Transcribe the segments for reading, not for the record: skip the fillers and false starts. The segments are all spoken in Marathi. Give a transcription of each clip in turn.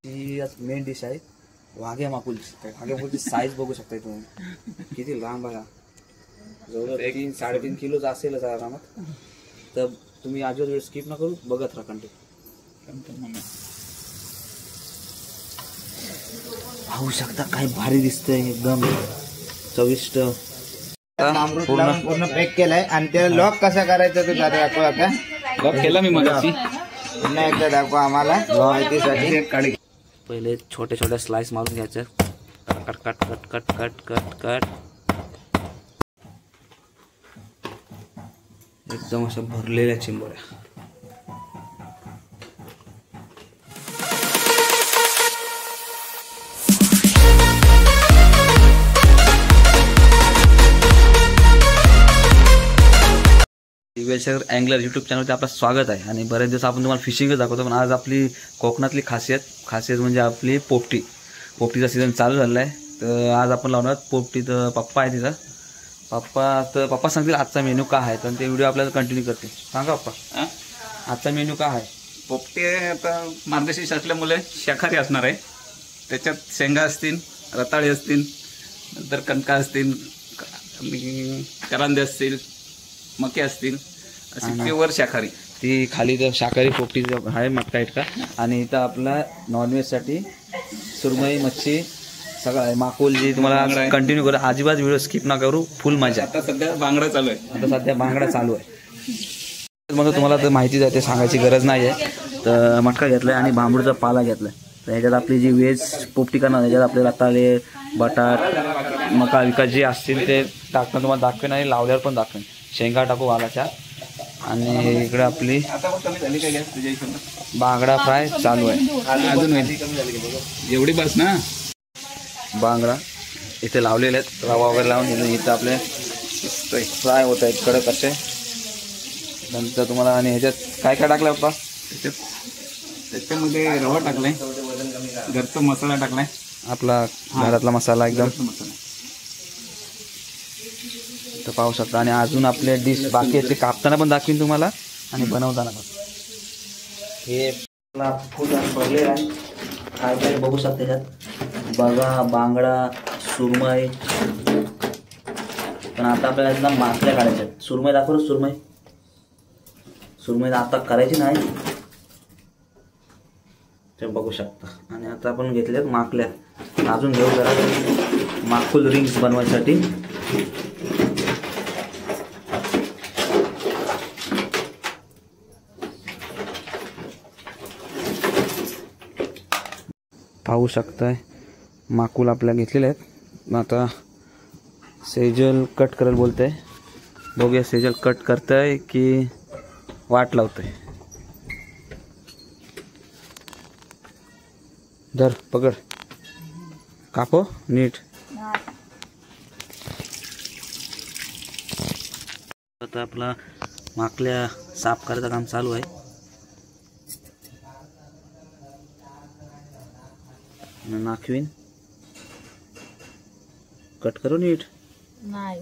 ही मेन डिश आहे वाघ्या माकुल. वाघ्या माकुलची साईज बघू शकताय तुम्ही किती लांब बघा. जवळ 3-3.5 किलोचा असेलच आरामात. तर तुम्ही आजवर वेळ स्किप न करू बघत राहा कंटिन्यू. पाहू शकता काय भारी दिसतंय एकदम चविष्ट. पूर्ण पॅक केलाय आणि त्याला लॉक कसा करायचा तो दाखव. आता लॉक केला मी मगाशी. पुन्हा एकदा दाखव आम्हाला माहितीसाठी. पहिले छोटे छोटे स्लाइस मारून घ्यायचे. Cut cut cut cut cut cut cut एकदम अशा भरलेल्या चिंबोऱ्या. वेलशेअर अँगलर यूट्यूब चॅनलवरती आपलं स्वागत आहे. आणि बरेच दिवस आपण तुम्हाला फिशिंगच दाखवतो, पण आज आपली कोकणातली खासियत म्हणजे आपली पोपटीचा सीझन चालू झालेला आहे. तर आज आपण लावणार पोपटी. तर पप्पा आहे तिथं. पप्पा सांगतील आजचा मेन्यू काय आहे. तर ते व्हिडिओ आपल्याला कंटिन्यू करते. सांगा पप्पा आजचा मेन्यू काय आहे. पोपटी आता मार्गशीर्ष असल्यामुळे शाकाहारी असणार आहे. त्याच्यात शेंगा असतील, रताळे असतील, नंतर कणका असतील, करांदे असतील, मके असतील, अशी प्युअर शाकाहारी. ती खाली तर शाकाहारी पोपटी आहे मक्का का. आणि इथं आपला नॉनव्हेजसाठी सुरमई मच्छी सगळं आहे. माकुल जी तुम्हाला कंटिन्यू करू, अजिबात व्हिडिओ स्किप ना करू, फुल मजा. आता सध्या बांगडा चालू आहे. चालू आहे. मग तुम्हाला तर माहितीच आहे, ते सांगायची गरज नाही आहे. तर मटका घेतलाय आणि बांबूचा पाला घेतलाय. तर ह्याच्यात आपली जी व्हेज पोपटी करणार ह्याच्यात आपले रताळे, बटाट, मका विका जे असतील ते टाकणं तुम्हाला दाखवेन आणि लावल्यावर पण दाखवेन. शेंगा टाकू वालाच्या. आणि इकडे आपली बांगडा फ्राय चालू आहे. अजून एवढी बस ना. बांगडा इथे लावलेले आहेत, रवा वगैरे लावून इथं आपले फ्राय होत आहेत कडक असे. नंतर तुम्हाला आणि ह्याच्यात काय काय टाकलं बाप्पा. त्याच्यामध्ये रवा टाकलाय, घरचा मसाला टाकलाय, आपला घरातला मसाला एकदम. तर पाहू शकता. आणि अजून आपले डिश बाकी आहेत ते कापताना पण दाखवीन तुम्हाला आणि बनवताना पण. हे फुल भरले आहे. काय काय बघू शकता त्याच्यात बघा. बांगडा, सुरमई. पण आता आपल्याला एकदम मासल्या काढायच्या आहेत. सुरमई दाखव. सुरमई आता करायची नाही ते बघू शकता. आणि आता आपण घेतल्यात माकल्या. अजून घेऊ जरा माकुल रिंग्स बनवायसाठी. पाहू शकताय माकुल आपल्या घेतलेले आहेत. आता सेजल कट करायला बोलतंय. बघूया सेजल कट करताय की वाट लावतोय. धर पकड कापो नीट. आता आपला माकल्या साफ करायचं काम चालू आहे. नाखवीन कट करू नीट. नाही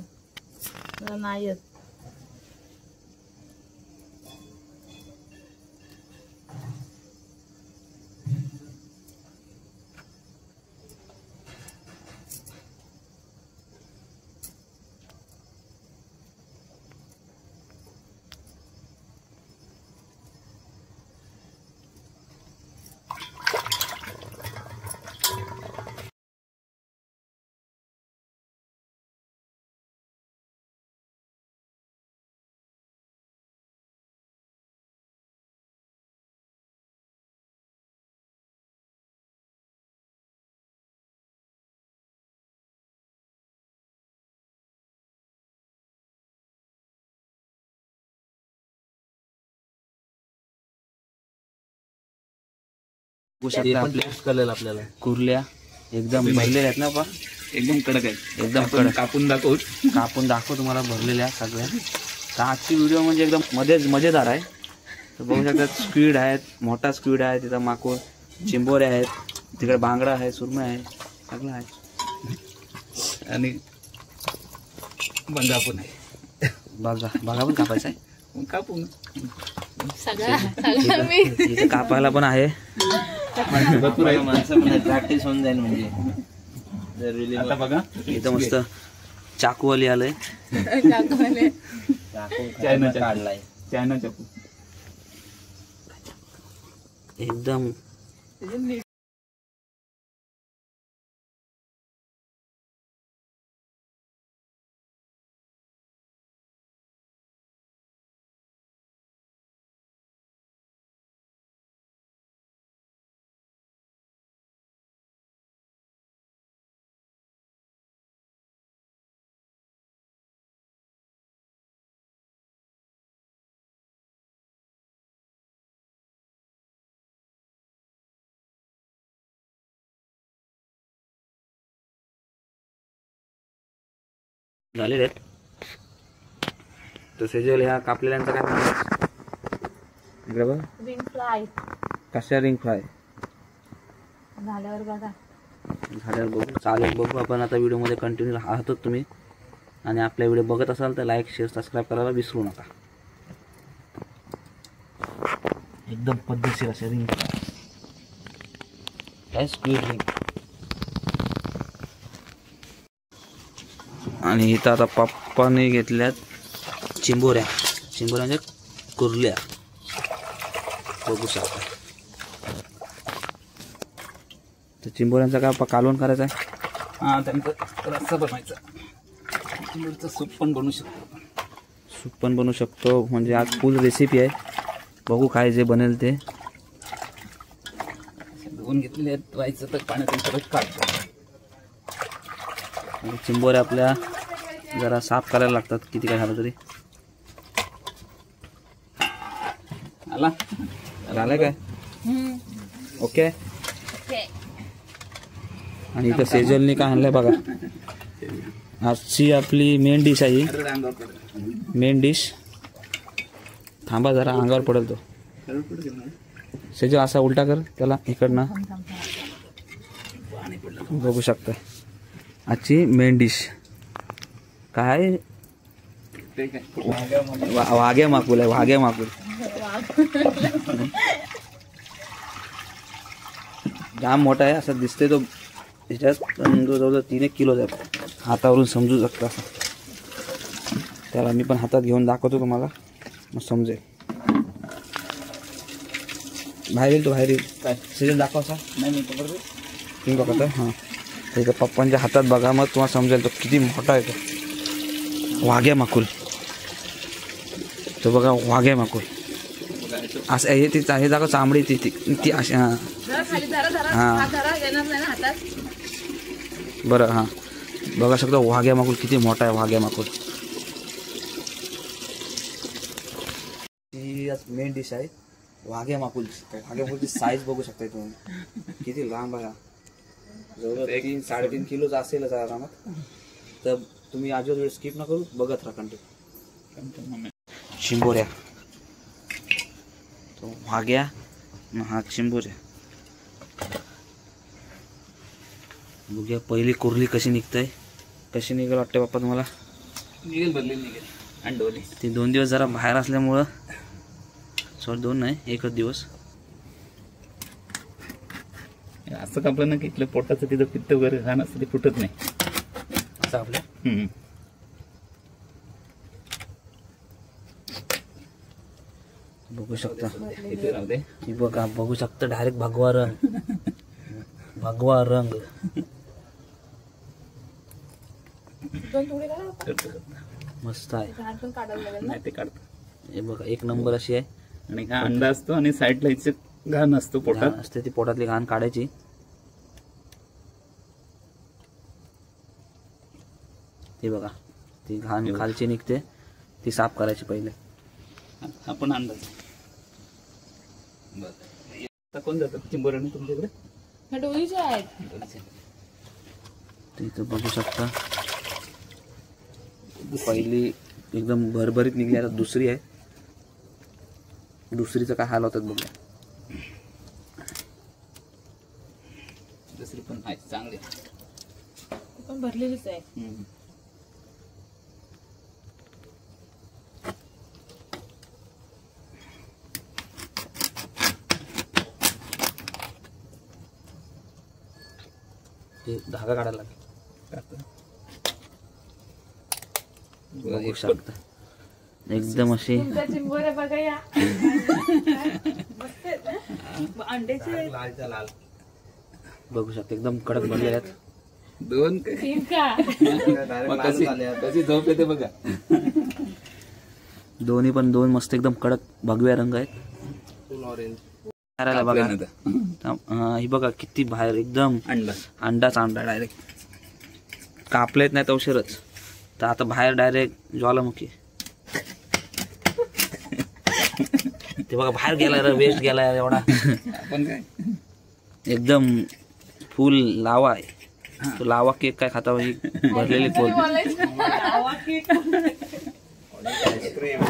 आपल्याला कुर्ल्या एकदम भरलेल्या आहेत ना. एकदम कडक आहे. एकदम कडक. कापून दाखव तुम्हाला भरलेल्या सगळ्या. तर आजची व्हिडिओ म्हणजे एकदम मजेदार आहे. तर बघू शकतात स्क्वीड आहेत, मोठा स्क्वीड आहे तिथं, माकुळ, चिंबोरे आहेत, तिकडे बांगडा आहे, सुरमई आहे, सगळं आहे. आणि बंगा पण आहे. बघा पण कापायचा आहे. कापून सगळं इथे कापायला पण आहे. भरपूर आहे. माणसं पण प्रॅक्टिस होऊन जाईल म्हणजे जरुरी आता बघा इथं मस्त चाकूवाली आलंय. चायना काढलाय. चायना चाकू. एकदम झालेले आहेत. तर सेजल ह्या कापलेल्यांचा काय सांगायचं? इकडे बघ. रिंग फ्राय कशा रिंग फ्राय झाल्यावर बघा. झाल्यावर बघू. चालेल, बघू आपण आता व्हिडिओमध्ये कंटिन्यू आहातच तुम्ही. आणि आपल्या व्हिडिओ बघत असाल तर लाईक शेअर सबस्क्राईब करायला विसरू नका. एकदम पद्धतशीर अशा रिंग फ्राय काय स्क्वीड रिंग. आणि इथं आता पप्पाने घेतल्यात चिंबोऱ्या. चिंबोऱ्या म्हणजे कुर्ल्या बघू शकता. तर चिंबोऱ्यांचा काय कालवण करायचा आहे. हा, त्यांचा रस्सा बनवायचा. चिंबोरीचं सूप पण बनवू शकतो. सूप पण बनवू शकतो. म्हणजे आज फुल रेसिपी आहे. बघू काय जे बनेल ते. धुवून घेतलेले आहेत. राहायचं तर पाण्यातून परत काढतो. आणि चिंबोऱ्या आपल्या जरा साफ करायला लागतात किती काय झालं तरी. आला झालं काय ओके. आणि इथं सेजलने काय आणलंय बघा. आजची आपली मेन डिश आहे ही. Main dish. थांबा जरा अंगावर पडेल तो. सेजल असा उलटा कर त्याला इकडनं. बघू शकता आजची मेन डिश काय. वाघ्या माकुल आहे. वाघ्या माकुल जाम मोठा आहे असं दिसतंय. तो त्याच्यात जवळजवळ 3-1 किलो आहे. हातावरून समजू शकता असं. त्याला मी पण हातात घेऊन दाखवतो तुम्हाला मग समजेल. बाहेर येईल तो बाहेर येईल. काय सिरियल दाखव असा नाही तुम्ही बघा. हां त्याच्या पप्पांच्या हातात बघा मग तुम्हाला समजेल तो किती मोठा आहे. तो वाघ्या माकुल. तो बघा वाघ्या माकुल असं हे ती हे दाखव. चांबडी ती ती अशी. हां हां बरं. हां बघा शकता वाघ्या माकुल किती मोठा आहे. वाघ्या माकुल ही मेन डिश आहे. वाघ्या माकुल. वाघ्या माकुलची साईज बघू शकता तुम्ही किती लांब आहे. जवळजवळ 3-3.5 किलोचा असेलच आरामात. तर तुम्ही आजवर वेळ स्किप न करू बघत राहा कंटिन्यू. चिंबोऱ्या तो वाघ्या हा चिंबोऱ्या. बघूया पहिली कुर्ली कशी निघतंय. कशी निघेल वाटते बाप्पा तुम्हाला. निघेल भरलेली निघेल. अंडवली ती 2 दिवस जरा बाहेर असल्यामुळं. सॉरी 2 नाही 1च दिवस. असं कापलं ना की इथलं पोटाचं तिथं पित्त वगैरे घाण असतं ते फुटत नाही. असं आपल्या बघू शकता. इथे राहू दे. ही बघा बघू शकता डायरेक्ट भगवा रंग. भगवा रंग मस्त आहे. नाही ते काढतो. हे बघा 1 नंबर अशी आहे. आणि हा अंडा असतो आणि साईडला इथे घाण असतो पोटात. घाण असते ती पोटातली घाण काढायची. ती बघा ती घाण खालची निघते ती साफ करायची पहिले. हा पण अंडा. बरं कोण जातात चिंबोऱ्याने तुमच्याकडे. डोळीचे आहेत. इथं बघू शकता पहिली एकदम भरभरीत निघली. आता दुसरी आहे. दुसरीचं काय हाल होतात बघूया. दुसरी पण आहे चांगली. पण भरलेलीच आहे. ते धागा काढायला लागेल. बघू एक शकता एकदम अशी तुमच्या चिंबोऱ्या बघा या मस्त आहेत ना? अंड्याचे आहेत. लालचा लाल. बघू शकता एकदम कडक बनलेले आहेत. दोन काय तीन का Direct मग लाल कशी झाले आता. कशी झोप येते बघा. दोन्ही पण दोन मस्त एकदम कडक भगव्या रंग आहेत. Full orange. करायला बघा ही बघा किती बाहेर एकदम अंडा अंडाच अंडा डायरेक्ट कापलेत नाही तवशरच. तर आता बाहेर डायरेक्ट ज्वालामुखी. ते बघा बाहेर गेला रे वेस्ट गेला एवढा. आपण काय एकदम फुल लावा आहे. तो लावा केक काय खाता ही भरलेली पोट. आईस्क्रीम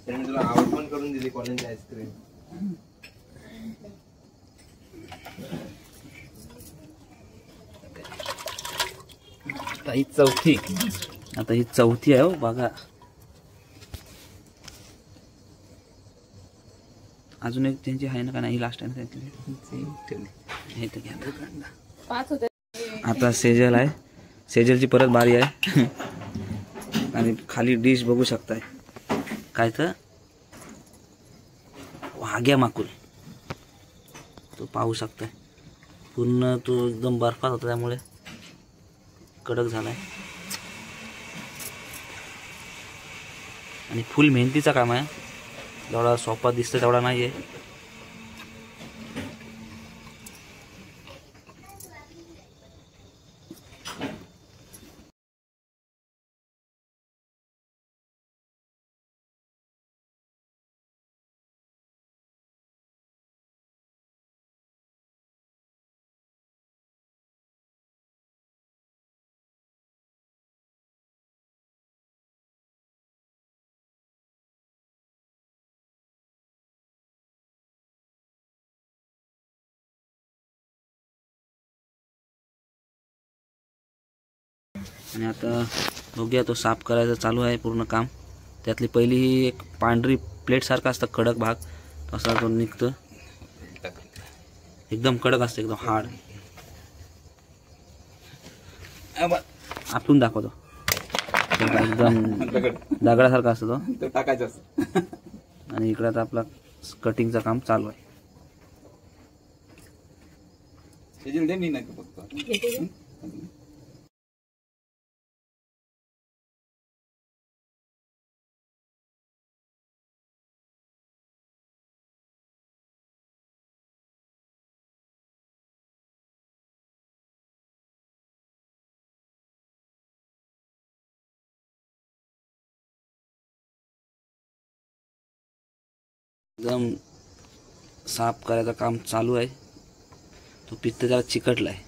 त्यांनी तुला आवड पण करून दिली कॉलेजची आईस्क्रीम. आता ही चौथी. आता ही चौथी आहे हो बघा. अजून एक त्यांची आहे ना का नाही लास्ट टाइम ठेवली. हे तर घ्या. 5 होते. आता सेजल आहे. सेजलची परत बारी आहे. आणि खाली डिश बघू शकताय काय तर वाघ्या माकुल. तो पाहू शकताय पूर्ण तो एकदम बर्फात होता त्यामुळे कडक झालाय. आणि फुल मेहनतीचा काम आहे. जेवढा सोपा दिसतं तेवढा नाही आहे. आणि आता बघूया तो साफ करायचं चालू आहे पूर्ण काम. त्यातली पहिली ही एक पांढरी प्लेट सारखा असतं कडक भाग तसा तो निघतं. एकदम कडक असतं एकदम हार्ड. आपण दाखवतो एकदम दगडासारखा असतो तो टाकायचं असतं. आणि इकडे आता आपला कटिंगचं काम चालू आहे. शेजील दे मी नाही का बघतो. एकदम साफ करायचं काम चालू आहे. तो पित्त त्याला चिकटला आहे.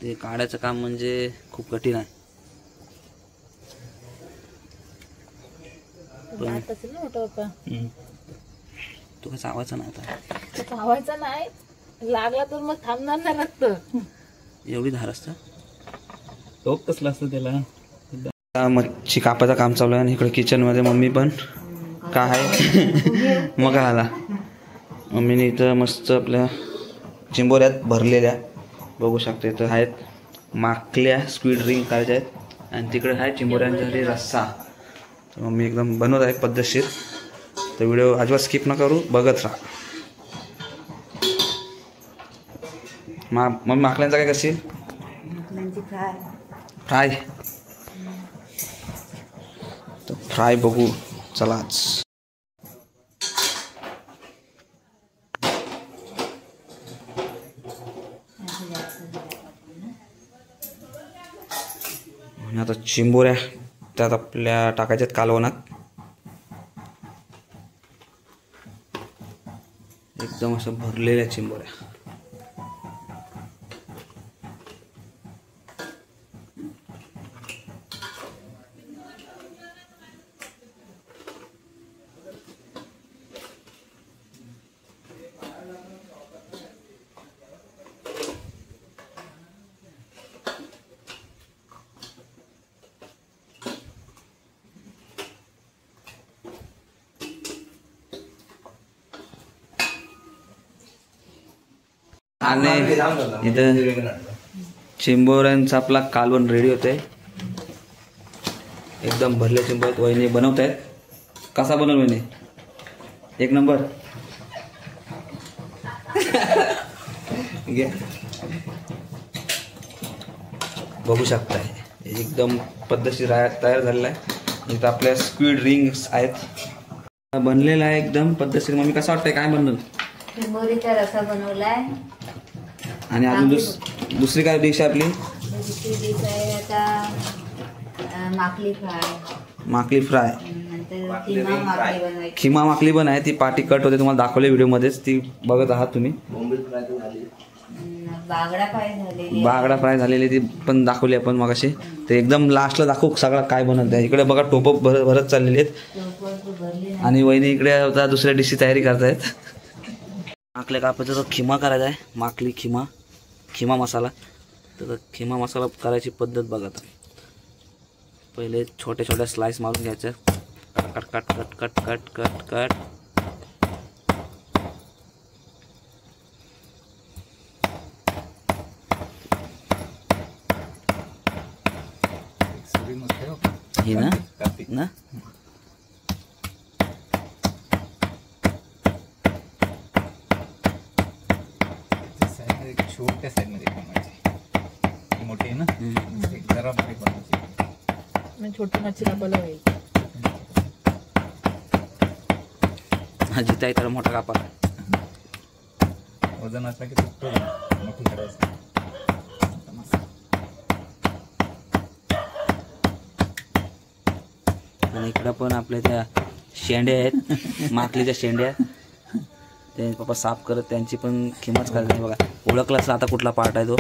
ते काढायचं काम म्हणजे खूप कठीण आहे. दात असेल ना मोठा पप्पा. तो कसा आवाज नाही आता. तो चावायचा नाही. लागला तर मग थांबणार नाही रक्त. एवढी धार असतं. टोक कसलं असतं त्याला. मच्छी कापायचं काम चालू आहे. आणि इकडे किचनमध्ये मम्मी पण काय आहे मग काय आला. मम्मीने इथं मस्त आपल्या चिंबोऱ्यात भरलेल्या बघू शकते. इथं आहेत माकल्या स्क्विड रिंग करायच्या आहेत. आणि तिकडे आहे चिंबोऱ्यांसाठी रस्सा. तर मम्मी एकदम बनवत आहे पद्धतशीर. तर व्हिडिओ अजिबात स्किप न करू बघत राहा. मम्मी माकल्यांचा काय करशील. फ्राय. तर फ्राय बघू चलाच. आणि आता चिंबोऱ्या त्यात आपल्या टाकायच्यात कालवणात. एकदम असं भरलेल्या चिंबोऱ्या. आणि इथं चिंबोऱ्यांचा आपला कालवण रेडी होत आहे. एकदम भरले चिंबोऱ्यात वहिनी बनवत आहेत. कसा बनवल वहिनी? एक नंबर. बघू शकताय एकदम पद्धतशीर तयार झालेला आहे. इथं आपल्या स्क्विड रिंग्स आहेत. बनलेला आहे एकदम पद्धतशीर. मम्मी कसं वाटतंय? काय बनवलं? चिंबोरीचा रसा बनवलाय. आणि अजून दुसरी काय डिश आहे आपली? दुसरी डिश आहे आता माकली फ्राय. माकली फ्राय. नंतर किमा माकली बनवायची. खिमा माकली पण आहे. ती पाटी कट होते, तुम्हाला दाखवले व्हिडिओमध्येच, ती बघत आहात तुम्ही. बागडा फ्राय झालेली. बागडा फ्राय झालेली ती पण दाखवली आपण मगाशी. ते एकदम लास्टला दाखवू सगळं काय बनवत आहे. इकडे बघा टोप भरत चाललेली आहेत आणि वहिनी इकडे आता दुसऱ्या डिशची तयारी करतायत. माकल्या कापायचा तो खिमा करायचा आहे. माकली खिमा मसाला. तर खिमा मसाला करायची पद्धत बघा. पहिले छोट्या छोट्या स्लाइस मारून घ्यायचं. Cut cut cut cut cut cut cut. ही ना ना छोट्या साईड मध्ये बनवायची. मोठी आहे ना, जरा बारीक बनवायची. छोटी मच्छी कापायला होईल. हा जिता आहे तर मोठा कापा. वजन असला की तुटतो, मोठी करायचं. आणि इकडं पण आपल्या त्या शेंड्या आहेत, माकलीच्या शेंड्या. ते पप्पा साफ करत त्यांची पण खिमाच करायची. बघा ओळखलं असं आता कुठला पार्ट आहे तो.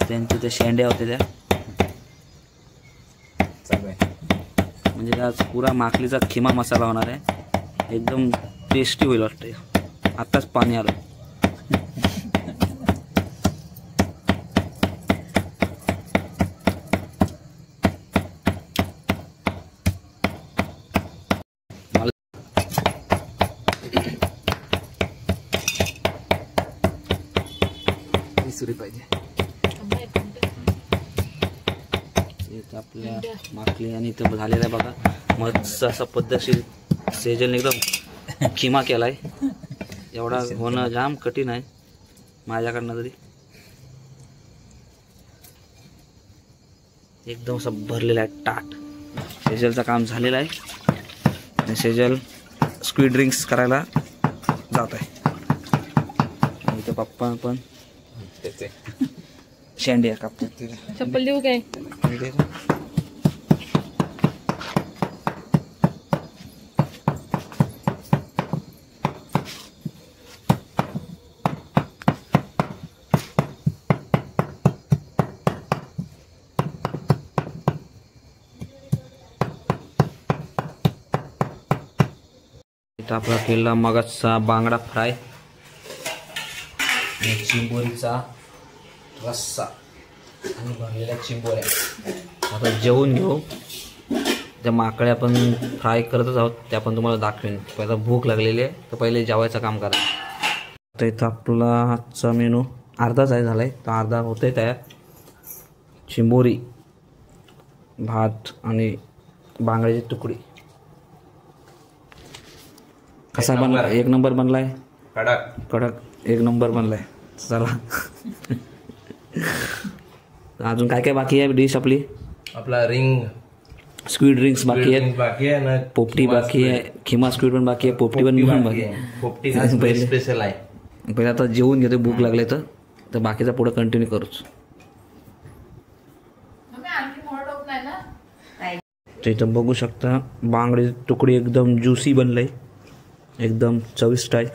त्यांच्या त्या शेंड्या होत्या त्या. म्हणजे त्या पुरा माकलीचा खिमा मसाला होणार आहे. एकदम टेस्टी होईल वाटते. आत्ताच पाणी आलं. सुरी पाहिजे. आपल्या माकली आणि इथं झालेलं आहे बघा. मस्त असा पद्धतशीर सेजल एकदम खिमा केलाय. एवढा होणं जाम कठीण आहे माझ्याकडनं तरी. एकदम असं भरलेलं आहे ताट. सेजलचं काम झालेलं आहे आणि सेजल स्क्विड ड्रिंक्स करायला जात आहे. इथं पप्पा पण शेंड्या कापतात. चप्पल देऊ काय? इथं आपला केलेला मगाचा बांगडा फ्राय, चिंबोरीचा रस्सा आणि भरलेल्या चिंबोऱ्या. आता जेवून घेऊ. त्या माकड्या पण फ्राय करतच आहोत, त्या पण तुम्हाला दाखवेन. पहिला भूक लागलेली आहे तर पहिले जेवायचं काम करा. तर इथं आपला आजचा मेनू अर्धाच आहे झाला आहे, तर अर्धा होतं आहे तयार. चिंबोरी, भात आणि बांगड्याची तुकडी. कसा बनला? एक नंबर बनलाय. कडक एक नंबर बनलाय. चला अजून काय काय बाकी आहे डिश आपली? आपला रिंग स्क्विड ड्रिंक्स बाकी आहेत, बाकी आहे ना, पोपटी बाकी आहे, खिमा स्क्विड पण बाकी आहे, पोपटी पण बाकी आहे. पोपटी स्पेशल आहे. पहिले आता जेवून घेतो, भूक लागले तर बाकीचा पुढे कंटिन्यू करूच. तर इथं बघू शकता बांगडी तुकडी एकदम ज्युसी बनलंय, एकदम चविष्ट आहे,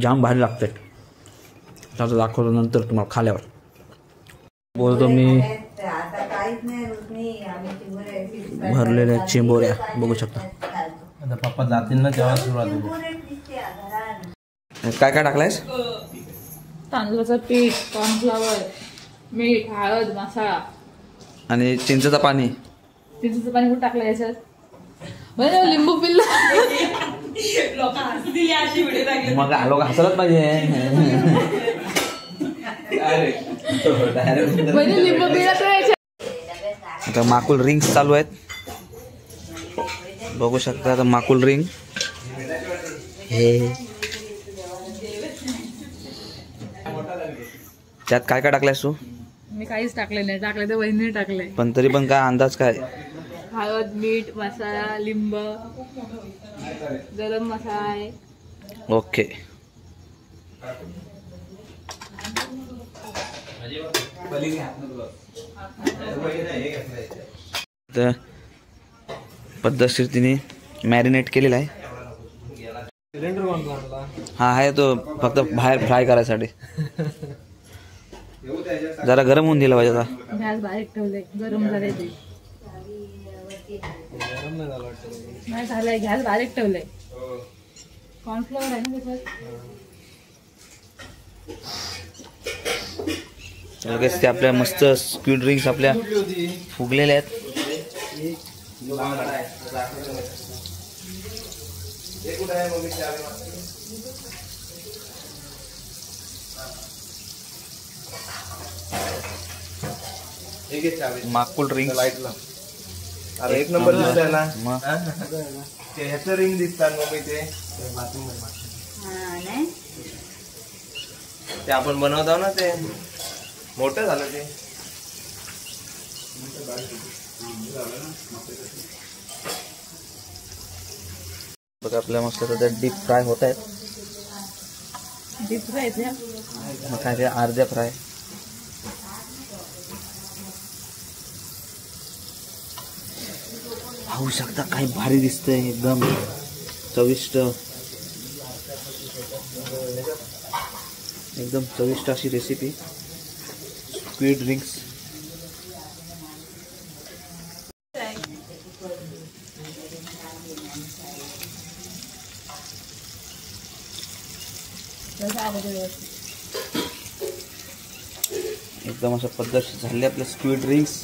जाम भारी लागतंय. आता दाखवतो नंतर तुम्हाला खाल्यावर. बोलतो मी भरलेल्या चिंबोऱ्या बघू शकता. आता पप्पा जातील ना तेव्हा सुरुवात होईल. काय काय टाकलायस? तांदूळाचं पीठ, कॉर्नफ्लॉवर, मीठ, हळद, मसाला आणि चिंचेचं पाणी. चिंचेचं पाणी कुठं टाकलं याच्यात? म्हणजे लिंबू पिल्ला. मग लोक हसलच पाहिजे. म्हणजे लिंबू पिळा तर याच्या- आता माकुल रिंग्स चालू आहेत, बघू शकता. आता माकुल रिंग हे त्यात काय काय टाकलायस तू? मी काहीच टाकले नाही, टाकले तर वहिनी टाकले. पण तरी पण काय अंदाज काय? हळद, मीठ, मसाला, लिंब, गरम मसाला आहे. ओके. तर पद्धतशीर तिने मॅरिनेट केलेला आहे. हा आहे तो फक्त बाहेर फ्राय करायसाठी. जरा गरम होऊन दिला पाहिजे आता. गॅस बारीक ठेवले, गरम झाले ते. नाही झालंय, गॅस बारीक ठेवलंय. कॉर्नफ्लोअर आहे ना त्याच्यात. लगेच ते आपल्या मस्त स्क्विड रिंग्स आपल्या फुगलेल्या आहेत. माकुल रिंग एक नंबर दिसतंय ना. मग ह्याचं रिंग दिसतात मम्मी ते आपण बनवतो ना, ते मोठं झालं ते. बघा आपल्या मस्त डीप फ्राय होत आहेत. डीप फ्राय आहे. मग काय ते अर्ध्या फ्राय. पाहू शकता काही भारी दिसतंय, एकदम चविष्ट, एकदम चविष्ट अशी रेसिपी स्क्विड रिंग्स. एकदम अशा पद्धत झाले आपले स्क्विड रिंग्स.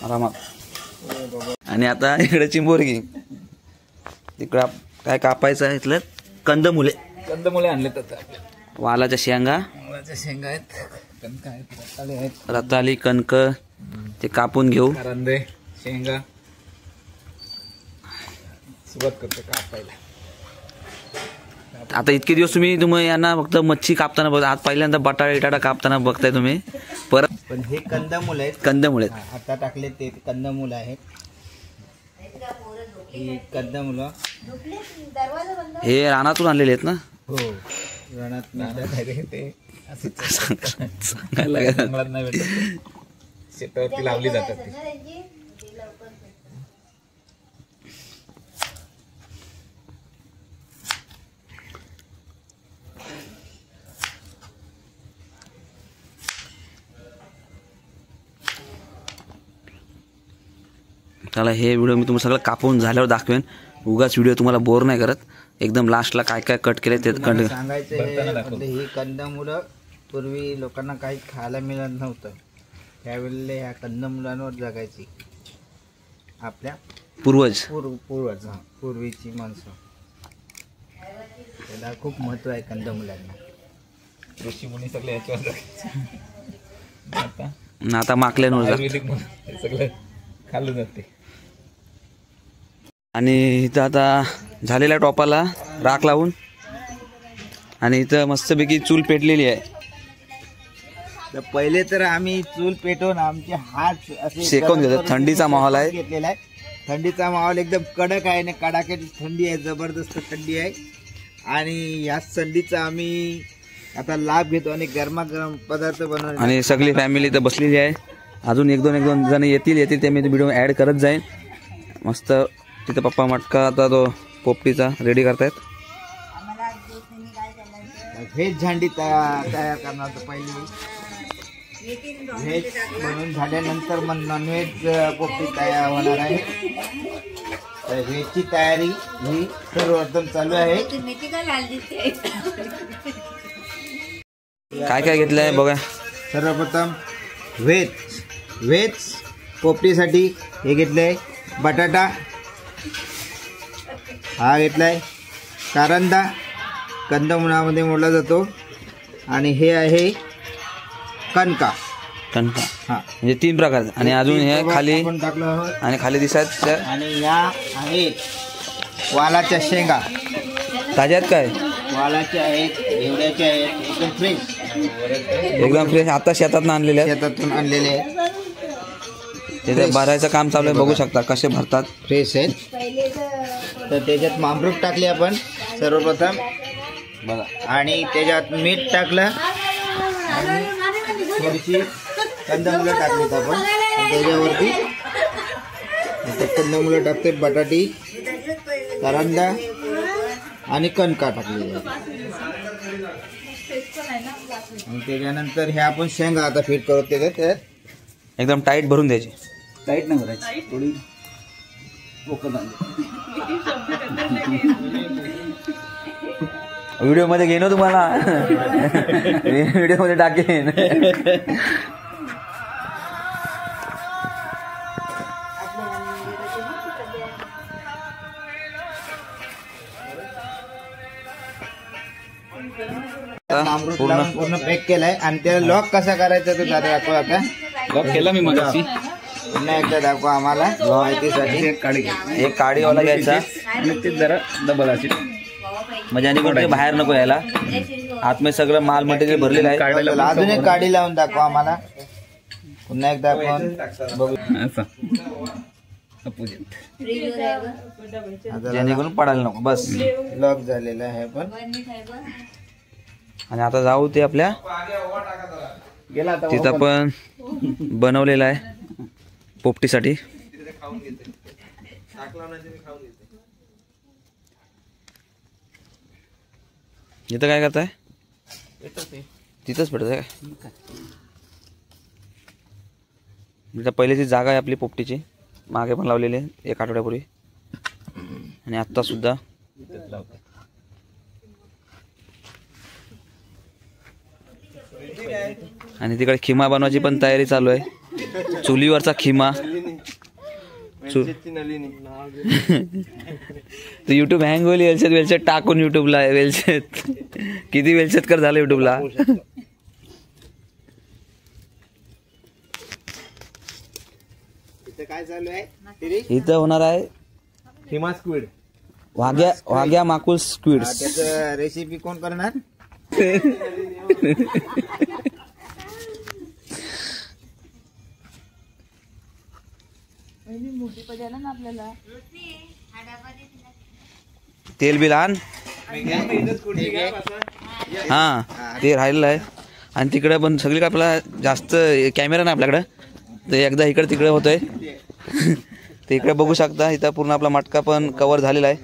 आरामात. आणि आता इकडे चिंबोरगी, तिकडं काय कापायचं आहे, इथलं कंदमुले आणले तर वालाच्या शेंगा, शेंगा आहेत, कणक आहेत, रताळे आहेत, रताळी, कणक ते कापून घेऊ. करंदे, शेंगा सुरुवात करतो कापायला. आता इतके दिवस तुम्ही यांना फक्त मच्छी कापताना बघा, आज पहिल्यांदा बटाटा इटाटा कापताना बघताय तुम्ही. परत पण हे कंदमूल आहेत. कंदमुळे आता टाकले ते कंदमूल आहेत. ही कंदमुलं हे रानातून आणलेले आहेत ना. हो, रानात मिळतात आहे ते. सांगायला काय. जंगलात नाही भेटत, शेतावरती लावली जातात ती. त्याला हे व्हिडिओ मी तुम्हाला सगळं कापून झाल्यावर दाखवेन. उगाच व्हिडिओ तुम्हाला बोर नाही करत. एकदम लास्टला काय काय कट केले ते कट. सांगायचं ही कंदमुलं पूर्वी लोकांना काही खायला मिळत नव्हतं, त्यावेळेला ह्या कंदमुलांवर जगायची आपल्या पूर्वज. पूर्वज पूर्वीची माणसं. त्याला खूप महत्व आहे कंदमुलांना. ऋषी मुनी सगळे याच्यावर जायचे. आता आता माकल्यानवर जा. आयुर्वेदिक म्हणून हे सगळं खाल्लं जाते. आणि इथं आता झालेल्या टॉपाला राख लावून, आणि इथं मस्तपैकी चूल पेटलेली आहे. तर पहिले तर आम्ही चूल पेटवून आमचे हात असे शेकून घेतो. थंडीचा माहोल आहे. घेतलेला आहे. थंडीचा माहोल एकदम कडक आहे आणि कडाक्याची थंडी आहे, जबरदस्त थंडी आहे. आणि या थंडीचा आम्ही आता लाभ घेतो आणि गरमागरम पदार्थ बनवतो. आणि सगळी फॅमिली इथं बसलेली आहे. अजून एक दोन जण येतील ते मी व्हिडिओ ॲड करत जाईन. मस्त तिथं पप्पा मटका आता तो पोपटीचा रेडी करतायत. व्हेज झांडी तयार करणार होतो पहिली. व्हेज बनवून झाल्यानंतर मग नॉनव्हेज पोपटी तयार होणार आहे. तर व्हेजची तयारी ही सर्वप्रथम चालू आहे. काय काय घेतलंय बघा. सर्वप्रथम व्हेज पोपटीसाठी हे घेतलंय बटाटा, हा घेतलाय कारंदा, कंदमुळामध्ये मोडला जातो, आणि हे आहे कणका. कणका हा म्हणजे 3 प्रकार. आणि अजून हे खाली आपण टाकलो आहोत. आणि खाली दिसायत आणि या आहेत वालाच्या शेंगा. ताज्यात काय वालाच्या आहेत, एवढ्याच्या आहेत, एकदम फ्रेश, एकदम फ्रेश आता शेतातून आणलेले आहेत. शेतातून आणलेले आहेत, तिथे भरायचं काम चालू आहे, बघू शकता कसे भरतात. फ्रेश आहेत. तर त्याच्यात मामरूप टाकले आपण सर्वप्रथम बघा. आणि त्याच्यात मीठ टाकलं आणि थोडीशी कंदमुळं टाकलीत आपण. आणि त्याच्यावरती कंदमुळं टाकते, बटाटी, कारंदा आणि कणका टाकलेली आहे. आणि त्याच्यानंतर हे आपण शेंगा आता फिट करू त्याच्यात. एकदम टाईट भरून द्यायची. टाईट नाही भरायची, थोडी पोकळ व्हिडिओ मध्ये घेणं तुम्हाला व्हिडिओ मध्ये टाकेन. अमृत लावून पूर्ण पॅक केलाय. आणि त्याला लॉक कसा करायचा तो दादा दाखव. आता लॉक केला मी मगाशी. पुन्हा एकदा दाखवा आम्हाला माहितीसाठी. एक काडीवाला घ्यायचा आणि ते जरा डबल अशी म्हणजे आणि कोणते बाहेर नको यायला. आतमध्ये सगळं माल मटेरियल भरलेलं आहे. चला, अजून एक काडी लावून दाखवा आम्हाला. पुन्हा एकदा आपण बघू. असं अपोजिट. जेणेकरून पडायला नको बस. लॉक झालेला आहे पण. आणि आता जाऊ ते आपल्या गेला आता तिथं आपण बनवलेलं आहे पोपटीसाठी. इथं काय करताय? तिथंच पडत आहे काय? इथं पहिल्याची जागा आहे आपली पोपटीची, मागे पण लावलेली आहे 1 आठवड्यापूर्वी. आणि आत्ता सुद्धा आणि तिकडे खिमा बनवायची पण तयारी चालू आहे. चुलीवरचा खिमा. तू युट्यूब हँग होईल. वेलचेत टाकून युट्यूबला वेलचेत किती वेलचेत कर झालं युट्यूबला. काय चालू आहे? इथं होणार आहे हिमा स्क्विड. वाघ्या माकुल स्क्विड. त्याचं रेसिपी कोण करणार? आपल्याला तेल बिल आण. हा ते राहिलेलं आहे. आणि तिकडे पण सगळी आपला जास्त कॅमेरा नाही आपल्याकडं, तर एकदा इकडे तिकडे होतोय. ते इकडे बघू शकता. इथं पूर्ण आपला मटका पण कव्हर झालेला आहे.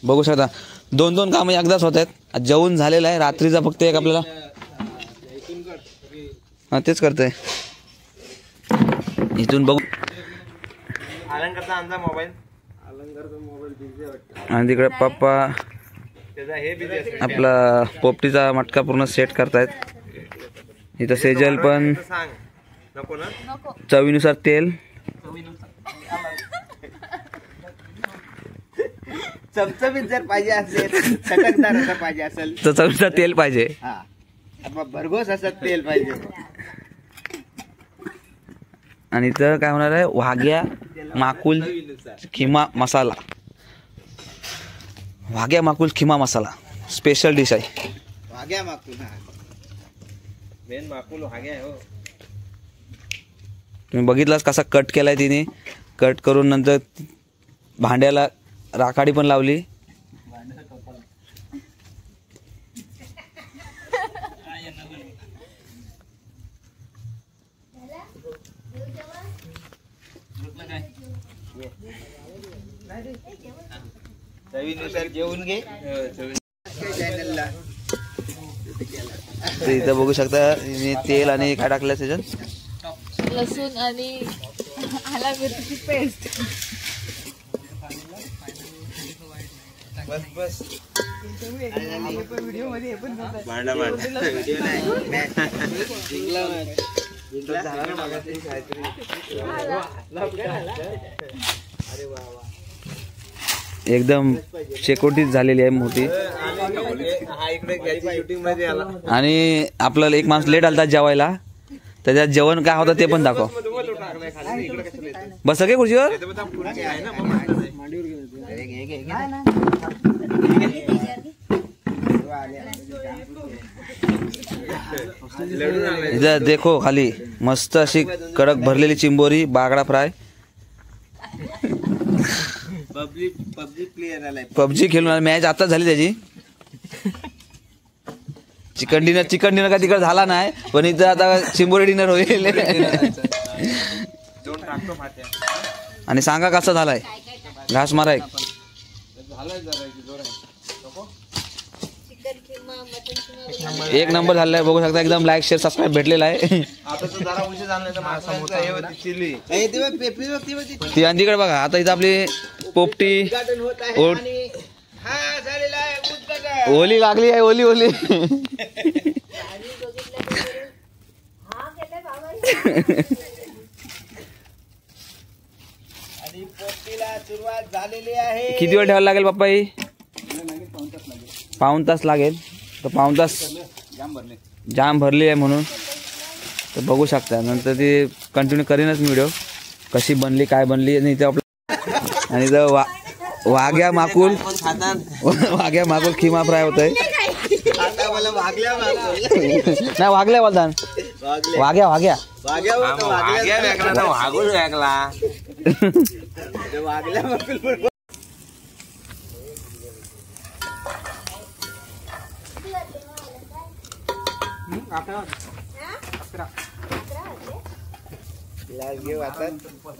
बघू शकता 2 कामं एकदाच होत आहेत. जेवण झालेलं आहे. रात्रीचा फक्त एक आपल्याला हा तेच करतोय. इथून बघू. आणि तिकडे पप्पा आपला पोपटीचा मटका पूर्ण सेट करतायत. इथं सेजल पण चवीनुसार तेल. चमचमीत जर पाहिजे असेल, चटकदार असं पाहिजे असेल तर चवीनुसार तेल पाहिजे. हा, भरघोस असं तेल पाहिजे. आणि इथं काय होणार आहे? वाघ्या माकुल खिमा मसाला. वाघ्या माकुल खिमा मसाला स्पेशल डिश आहे. वाघ्या माकुल. मेन माकुल वाघ्या आहे हो. तुम्ही बघितलास कसा कट केलाय तिने. कट करून नंतर भांड्याला राखाडी पण लावली. चवीनुसार जेवून घे. चॅनलला तर इथं बघू शकता मी तेल आणि काय टाकलं त्याच्यात? लसूण आणि आला मिरचीची पेस्ट. बस बस. व्हिडिओ मध्ये भांडा जिंकला. एकदम शेकोटीत झालेली आहे मोठी. आणि आपल्याला एक माणूस लेट आलता जेवायला, त्याच्यात जेवण काय होतं ते पण दाखव. बस सगळे खुर्चीवर. इधर देखो खाली मस्त अशी कडक भरलेली चिंबोरी, बागडा फ्राय. पबजी खेळून मॅच आताच झाली त्याची. चिकन डिनर काय तिकडे झाला नाही, पण इथं आता चिंबोरी डिनर होईल. आणि सांगा कसा झालाय घास माराय. एक नंबर झालेला आहे, बघू शकता. एकदम लाईक शेअर सबस्क्राईब भेटलेला आहे. ती अंजीकडे बघा. आता इथं आपली पोपटी ओली लागली आहे. ओली आणि पोपटीला सुरुवात झालेली आहे. किती वेळ ठेवायला लागेल पप्पा? ही पाऊण तास लागेल. तर पाऊण तास जाम भरली आहे म्हणून तर बघू शकता. नंतर ती कंटिन्यू करीनच मी व्हिडिओ कशी बनली काय बनली. आणि इथे आपलं आणि इथं वाघ्या माकुल खिमा फ्राय होत आहे. नाही वागल्या बोलतान वाघ्या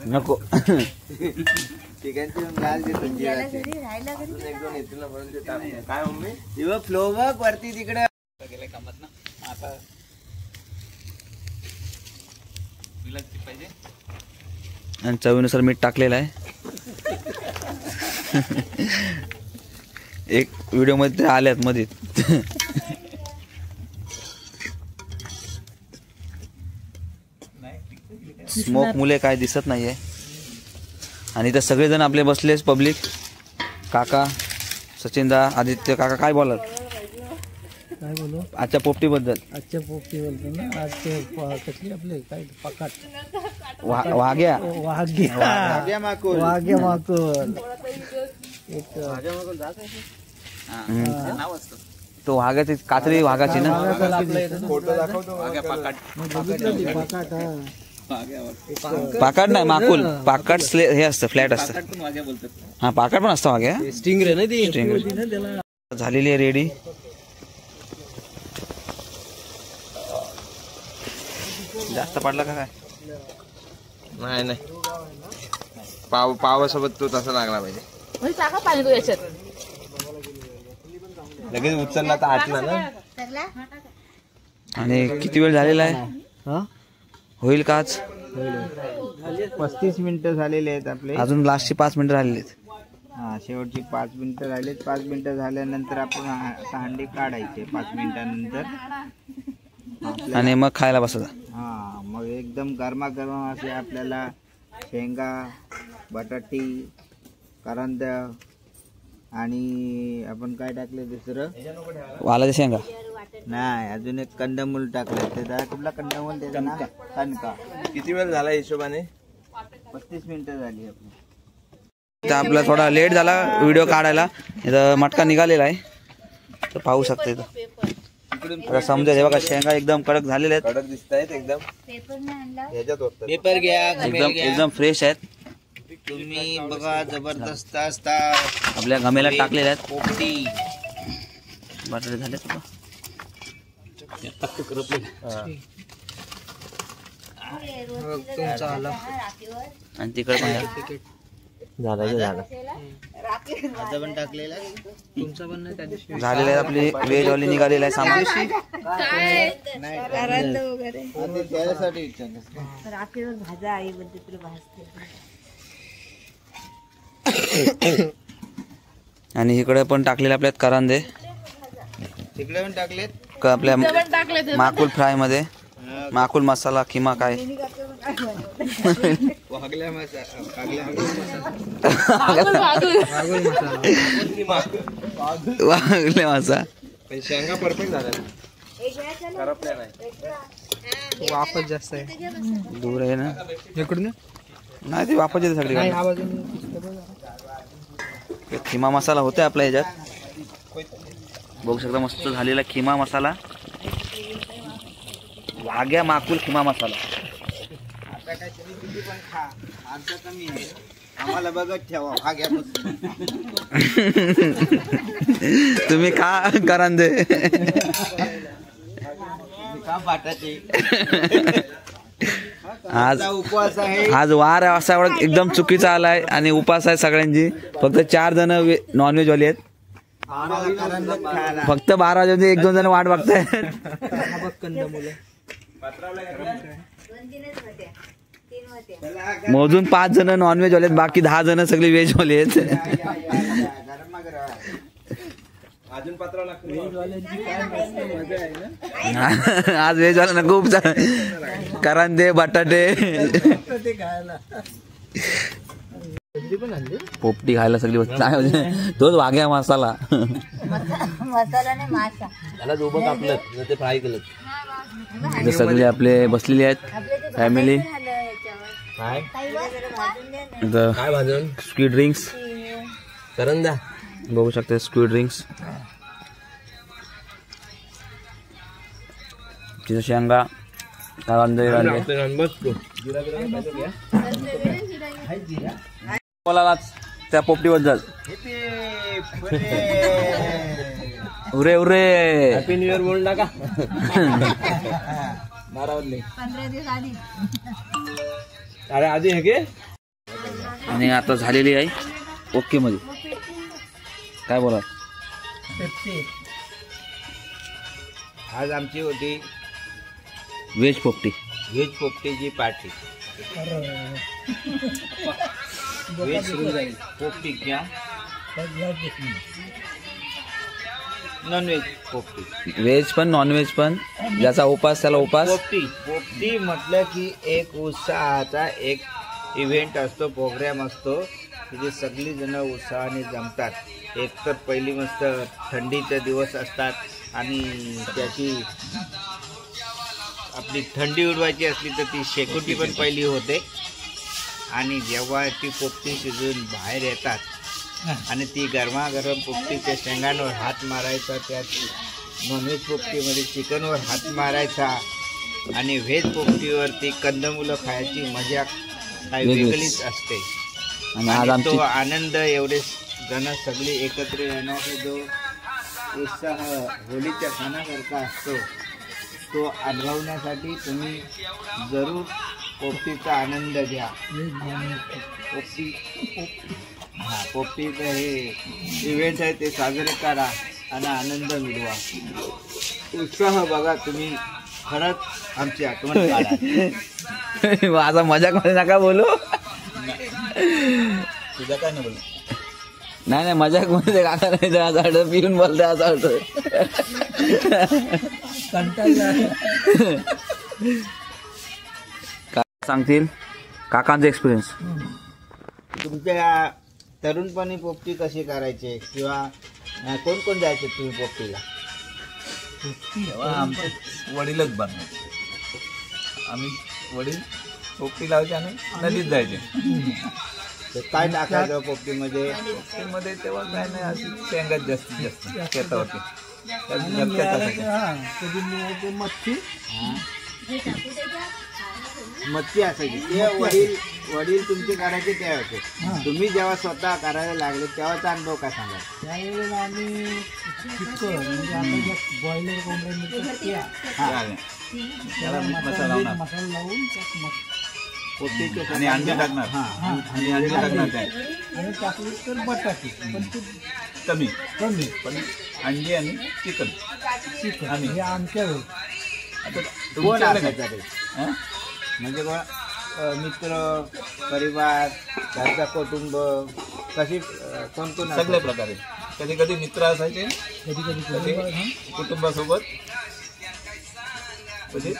नको फ्लो बघ वरती तिकडे. आणि चवीनुसार मीठ टाकलेलं आहे. एक व्हिडिओ मध्ये आल्यात मध्ये. स्मोक मुले काय दिसत नाहीये. आणि इथं सगळेजण आपले बसलेच पब्लिक. काका सचिनदा आदित्य काका काय बोलाल काय बोलू आजच्या पोपटी बद्दल? आजच्या पोपटी बोलतो ना. आजचे कसली आपले काय पकाट वाघ्या माकुल एक तो वाघ्याची कातरी वाघाची ना. पाकाट नाही माकुल. पाकाट हे असतं फ्लॅट असतं. हा पाकाट पण असतं वाघ्या. स्टिंगरे ना ती. झालेली आहे रेडी. जास्त पडला का काय? नाही पावासोबत तो तसा लागला पाहिजे. टाका पाणी तू याच्यात. लगेच उचलला तर आटला ना. आणि किती वेळ झालेला आहे? होईल का आज? 35 मिनिटं झालेले आहेत आपले. अजून लास्टची 5 मिनिटं राहिली आहेत. हा शेवटची 5 मिनिटं राहिलेत. 5 मिनिटं झाल्यानंतर आपण हंडी काढायचे 5 मिनिटानंतर. आणि मग खायला बसायचं. हा मग एकदम गरमागरम असे आपल्याला शेंगा, बटाटी, करंद आणि आपण काय टाकले दुसरं? वालाच्या शेंगा नाही, अजून एक कंदमूल टाकलं. त्याचा कुठला कंदमूल? त्याचा ना कणका. किती वेळ झाला हिशोबाने? 35 मिनिटं झाली आपली. तर आपला थोडा लेट झाला व्हिडिओ काढायला. इथं मटका निघालेला आहे तर पाहू शकता. इथं समजा हे बघा शेंगा एकदम कडक झालेल्या आहेत. कडक दिसत आहेत एकदम. पेपर घ्या. एकदम फ्रेश आहेत. तुम्ही बघा जबरदस्त असता. आपल्या गमेला टाकलेल्या आहेत. पोपटी बटाटे झाले आणि तिकडे पण झालं पण टाकलेला. झालेलं आहे. आपली व्हेज वाली निघालेला आहे सामान. त्यासाठी भाजा आई म्हणते तुला भाजते. आणि इकडे पण टाकलेले आपल्यात करांदे. तिकडे पण टाकलेत. आपल्या माकुल फ्राय मध्ये माकुल मसाला खिमा काय वागल्या वागले मासा शेंगा परफेक्ट झाल्या वापस जास्त आहे दूर आहे ना इकडून नाही ते वापस येते सगळी खिमा मसाला होते आपल्या ह्याच्यात बघू शकता मस्त झालेला खिमा मसाला वाग्या माकुल खिमा मसाला आता काय तुम्ही किती पण खा आमचं कमी आहे आम्हाला बघत ठेवा भाग्या तुम्ही का करांदे का बाटाचे आज उपवास आहे आज वार असा एवढा एकदम चुकीचा आलाय आणि उपास आहे सगळ्यांची फक्त 4 जण नॉनव्हेज वाले आहेत आम्हाला करंजत खायला फक्त 12 वाजता 1-2 जण वाट बघतायत मोजून 5 जण नॉनव्हेज वाले आहेत बाकी 10 जण सगळे व्हेज वाले आहेत अजून पत्राव लागतं आज व्हेज वाला खूप करांदे बटाटे पोपटी खायला सगळी तोच वाघ्या मसाला मसाला नाही मासा इथे सगळे आपले बसलेले आहेत फॅमिली इथं स्क्विड ड्रिंक्स करंदा बघू शकता स्क्विड ड्रिंक्स तिथं शेंगा कांदे बोला त्या पोपटीबद्दल उरे उरे हॅपी न्यू इयर बोल नका 15 दिवस आधी अरे आधी हे घे आणि आता झालेली आहे ओके मध्ये काय बोला आज आमची होती व्हेज पोपटी व्हेज पोपटीची पार्टी व्हेज पोपटी क्या नॉन व्हेज पोपटी व्हेज पण नॉनव्हेज पण ज्याचा उपास त्याला उपास पोपटी म्हटलं की एक उत्साहाचा एक इव्हेंट असतो प्रोग्राम असतो तिथे सगळी जण उत्साहाने जमतात एक तर पहिली मस्त थंडीचे दिवस असतात आणि त्याची आपली थंडी उडवायची असली तर ती शेकोटी पण पहिली होते आणि जेव्हा ती पोपटी शिजून बाहेर येतात आणि ती गरमागरम पोपटीच्या शेंगांवर हात मारायचा त्यात नॉनव्हेज पोपटीमध्ये चिकनवर हात मारायचा आणि व्हेज पोपटीवरती कंदमुलं खायची मजा काही वेगळीच असते आणि आज आणि आमची तो आनंद एवढे जण सगळे एकत्र येण्याचा जो उत्साह होळीच्या सणासारखा असतो तो अनुभवण्यासाठी तुम्ही जरूर पोपटीचा आनंद घ्या पोपटीचं हे इव्हेंट आहे ते साजरे करा आणि आनंद मिळवा उत्साह बघा तुम्ही खरंच आमची आठवण काढा माझा मजाक मध्ये नका बोलू तुझा काय नाही बोल नाही मजाक मध्ये काका नाही तर असं पिऊन बोलते असं वाटतं काय सांगतील काकांचा एक्सपिरियन्स तुमच्या तरुणपणी पोपटी कशी करायचे किंवा कोण कोण जायचे तुम्ही पोपटीला आमचे वडीलच बनवायचे आम्ही वडील पोपटी लावायचे आणि नदीत जायचे तर काय टाकायचं पोपटीमध्ये पोपटीमध्ये तेव्हा काय नाही अशी शेंगात जास्तीत जास्त शेतावरती मच्छी असायची ते वडील तुमचे करायचे ते होते तुम्ही जेव्हा स्वतः करायला लागले तेव्हाचा अनुभव काय सांगा त्यावेळेला आम्ही चिकन म्हणजे आपण बॉयलर कोंबड्या त्याला मसाला लावणार लावून पोपटीचे आणि अंडे टाकणार आणि अंडे टाकणार काय आणि टाकली तर बटाटे पण ते कमी कमी पण अंडी आणि चिकन चिकन हे आमच्या वेळी आता कोण तुमच्याकडे काय? असायचं ते हं? म्हणजे कोण मित्र परिवार घरचा कुटुंब कशी कोण कोण सगळ्या प्रकारे कधी कधी मित्र असायचे कधी कधी कधी कुटुंबासोबत कधी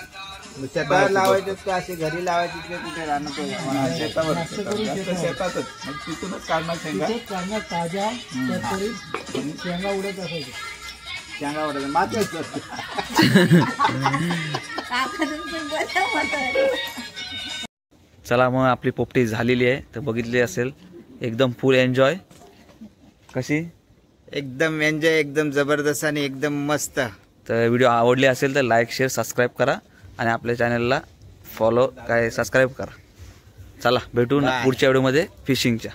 शेतावर लावायचे का असे घरी लावायचे ते कुठे राहणार शेतावर जास्त शेतातच मग तिथूनच काढणार शेंगा. काढणार ताज्या त्यात तरी शेंगा उडत असायचे. शेंगा वगैरे मातीच असते. चला मग आपली पोपटी झालेली आहे तर बघितली असेल एकदम फुल एन्जॉय. कशी एकदम एन्जॉय, एकदम जबरदस्त आणि एकदम मस्त. तर व्हिडिओ आवडली असेल तर लाईक शेअर सबस्क्राईब करा आणि आपल्या चॅनलला सबस्क्राईब करा. चला भेटू पुढच्या व्हिडिओमध्ये फिशिंगच्या.